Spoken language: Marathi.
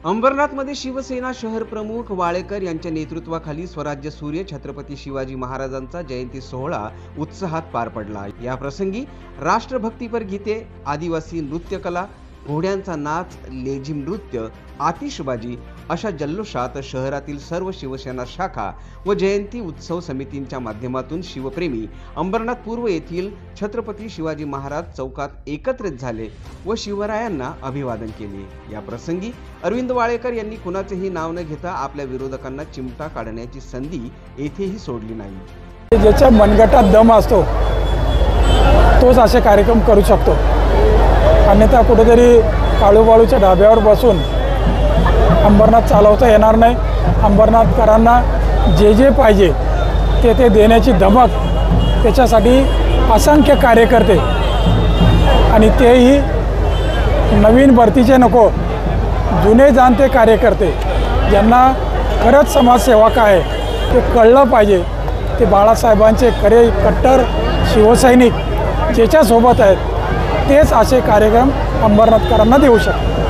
अंबरनाथमध्ये शिवसेना शहर प्रमुख वाळेकर यांच्या नेतृत्वाखाली स्वराज्य सूर्य छत्रपती शिवाजी महाराजांचा जयंती सोहळा उत्साहात पार पडला। या प्रसंगी राष्ट्रभक्तीपर गीते, आदिवासी नृत्यकला, घोड्यांचा नाच, लेझिम नृत्य, आतिषबाजी अशा जल्लोषात शहरातील सर्व शिवसेना शाखा व जयंती उत्सव समितींच्या माध्यमातून शिवप्रेमी अंबरनाथ पूर्व येथील छत्रपती शिवाजी महाराज चौकात एकत्रित झाले व शिवरायांना अभिवादन केले। या प्रसंगी अरविंद वाळेकर यांनी कुणाचेही नाव न घेता आपल्या विरोधकांना चिमटा काढण्याची संधी येथेही सोडली नाही। ज्याच्या मनगटात दम असतो तोच असे कार्यक्रम करू शकतो, अन्यथा कुठेतरी काळूबाळूच्या ढाब्यावर बसून अंबरनाथ चालवता येणार नाही। अंबरनाथकरांना जे जे पाहिजे ते देण्याची धमक, त्याच्यासाठी असंख्य कार्यकर्ते आणि तेही नवीन भरतीचे नको, जुने जाणते कार्यकर्ते ज्यांना खरंच समाजसेवा काय आहे ते कळलं पाहिजे, ते बाळासाहेबांचे खरे कट्टर शिवसैनिक ज्याच्यासोबत आहेत तेच असे कार्यक्रम अंबरनाथकरांना देऊ शकतात।